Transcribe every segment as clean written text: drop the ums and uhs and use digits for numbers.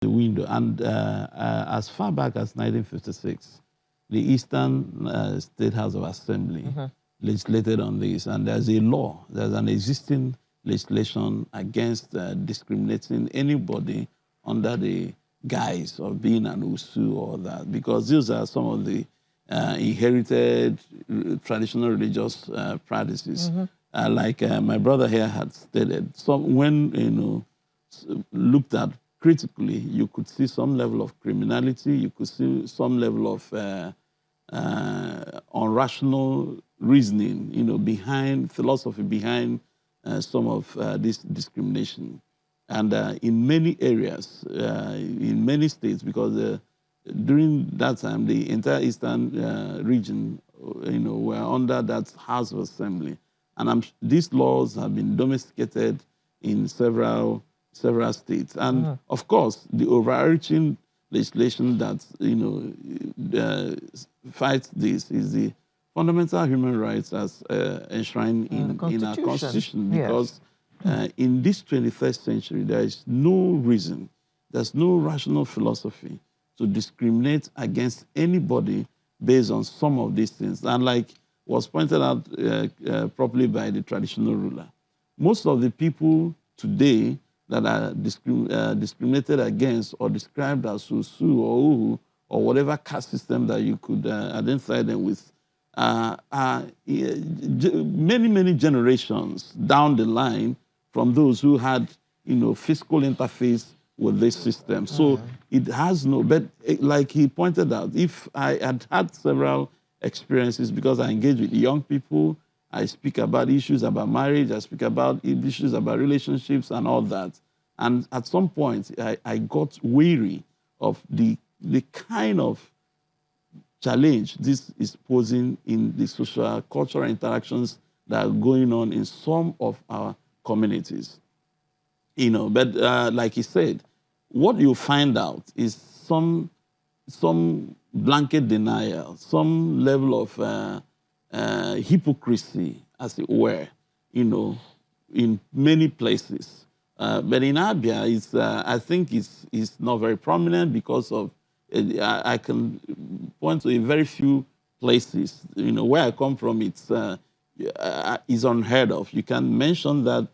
the window. And as far back as 1956, the Eastern State House of Assembly legislated on this. And there's a law, there's an existing legislation against discriminating anybody under the guise of being an Usu or that, because these are some of the inherited traditional religious practices. Like my brother here had stated, when looked at critically, you could see some level of criminality, you could see some level of unrational reasoning, behind philosophy, behind some of this discrimination. And in many areas, in many states, because during that time, the entire Eastern region, were under that House of Assembly. And these laws have been domesticated in several states. And of course, the overarching legislation that fights this is the fundamental human rights as enshrined in our Constitution. Because in this 21st century, there is no reason, there's no rational philosophy to discriminate against anybody based on some of these things. And like was pointed out properly by the traditional ruler, most of the people today that are discriminated against or described as Susu or Uhu or whatever caste system that you could identify them with, many, many generations down the line from those who had, fiscal interface with this system. So it has no, but like he pointed out, if I had several experiences because I engage with young people, I speak about issues about marriage, I speak about issues about relationships and all that. And at some point, I got weary of the kind of challenge this is posing in the social cultural interactions that are going on in some of our communities. But like he said, what you find out is some blanket denial, some level of hypocrisy, as it were, in many places. But in Abia, I think it's not very prominent because of, I can point to a very few places. Where I come from, it's unheard of. You can mention that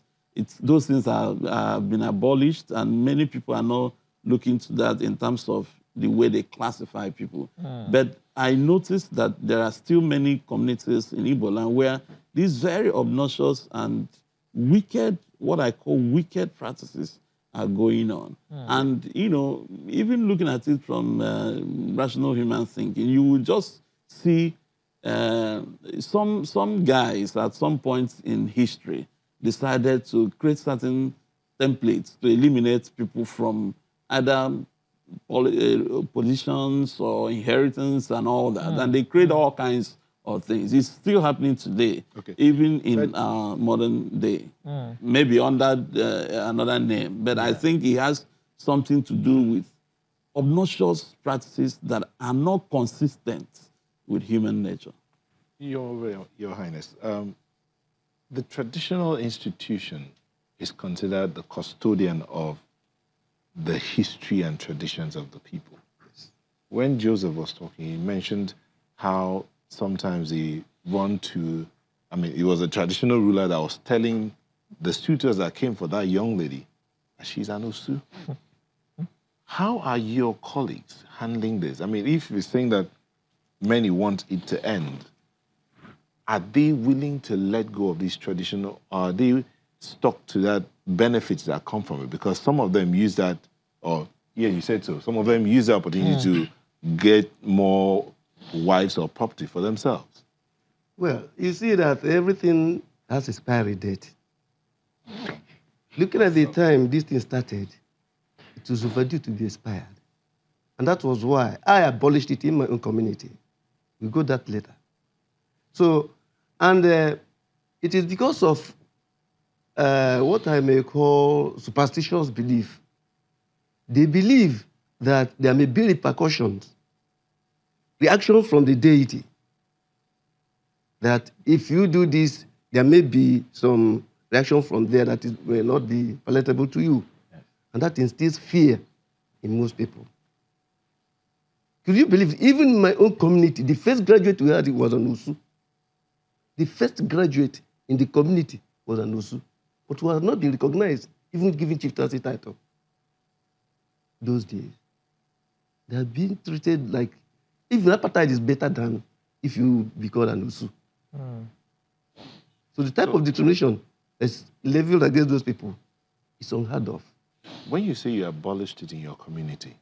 those things have been abolished, and many people are not looking to that in terms of the way they classify people. But I noticed that there are still many communities in Igbo land where these very obnoxious and wicked, what I call wicked practices are going on. And, even looking at it from rational human thinking, you will just see some guys at some point in history decided to create certain templates to eliminate people from either positions or inheritance and all that. And they create all kinds of things. It's still happening today, even in modern day. Maybe under another name. But I think it has something to do with obnoxious practices that are not consistent with human nature. Your Highness, the traditional institution is considered the custodian of the history and traditions of the people. When Joseph was talking, he mentioned how sometimes he run to, it was a traditional ruler that was telling the suitors that came for that young lady that she's an Usu. How are your colleagues handling this? If you're saying that many want it to end, are they willing to let go of these traditional, are they stuck to that benefits that come from it? Because some of them use that, you said so, some of them use the opportunity to get more wives or property for themselves. Well, you see that everything has expiry date. Looking at the time this thing started, it was overdue to be expired. And that was why I abolished it in my own community. We got that later. So, and it is because of what I may call superstitious belief. They believe that there may be repercussions, reaction from the deity, that if you do this, there may be some reaction from there that may not be palatable to you. Yes. And that instills fear in most people. Could you believe, even in my own community, the first graduate we had was an Usu. The first graduate in the community was an Usu, but who has not been recognized, even given chieftaincy title. Those days, they have been treated like, even apartheid is better than if you be called an Usu. So the type of discrimination that's leveled against those people is unheard of. When you say you abolished it in your community,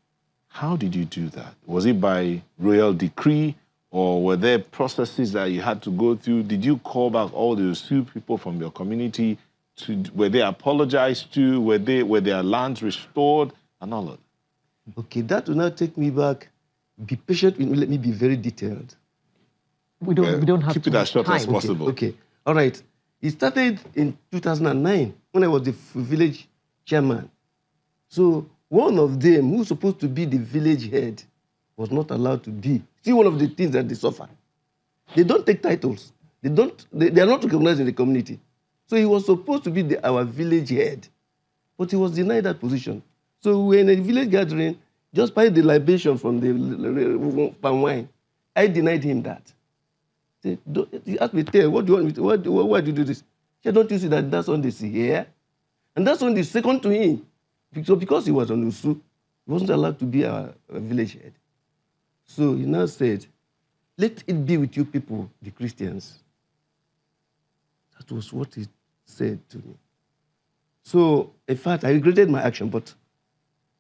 how did you do that? Was it by royal decree, or were there processes that you had to go through? Did you call back all the Sioux people from your community? Were they apologized to? Were their lands restored? And all of that? Okay, that will now take me back. Be patient with me. Let me be very detailed. We don't have keep too it as much short as time. possible. Okay. All right. It started in 2009 when I was the village chairman. So one of them, who's supposed to be the village head, was not allowed to be. See, one of the things that they suffer. They don't take titles. They are not recognized in the community. So he was supposed to be our village head, but he was denied that position. So we were in a village gathering, just by the libation from the palm wine, I denied him that. He asked me, "Tell, what do you want me to, why do you do this?" He said, "Don't you see that that's on the sea here?" And that's on the second to him. So because he was on Usu, he wasn't allowed to be a village head. So he now said, "Let it be with you people, the Christians." That was what he said to me. So, in fact, I regretted my action, but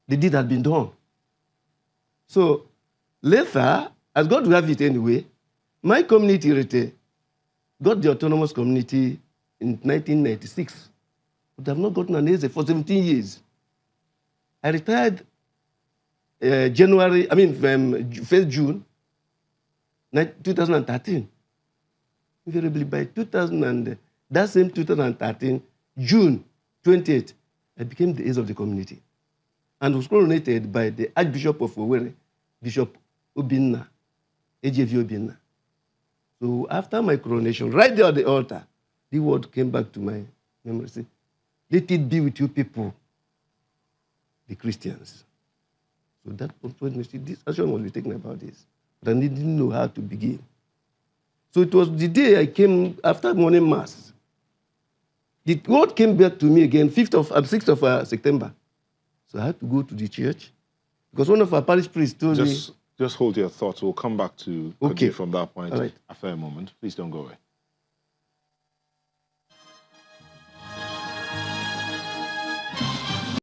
the deed had been done. So, later, as God will have it anyway, my community, Rete, got the autonomous community in 1996. But I've not gotten an ESE for 17 years. I retired from 1st June 2013. Invariably by that same 2013, June 28th, I became the ace of the community and was coronated by the Archbishop of Owerri, Bishop Obinna, AJV Obinna. So after my coronation, right there at the altar, the word came back to my memory. Say, "Let it be with you people, the Christians." So that was this action was taken about this, but I didn't know how to begin. So it was the day I came after morning mass. The word came back to me again, 6th of September. So I had to go to the church because one of our parish priests told me. Just hold your thoughts. We'll come back to Okay. from that point All right. after a moment. Please don't go away.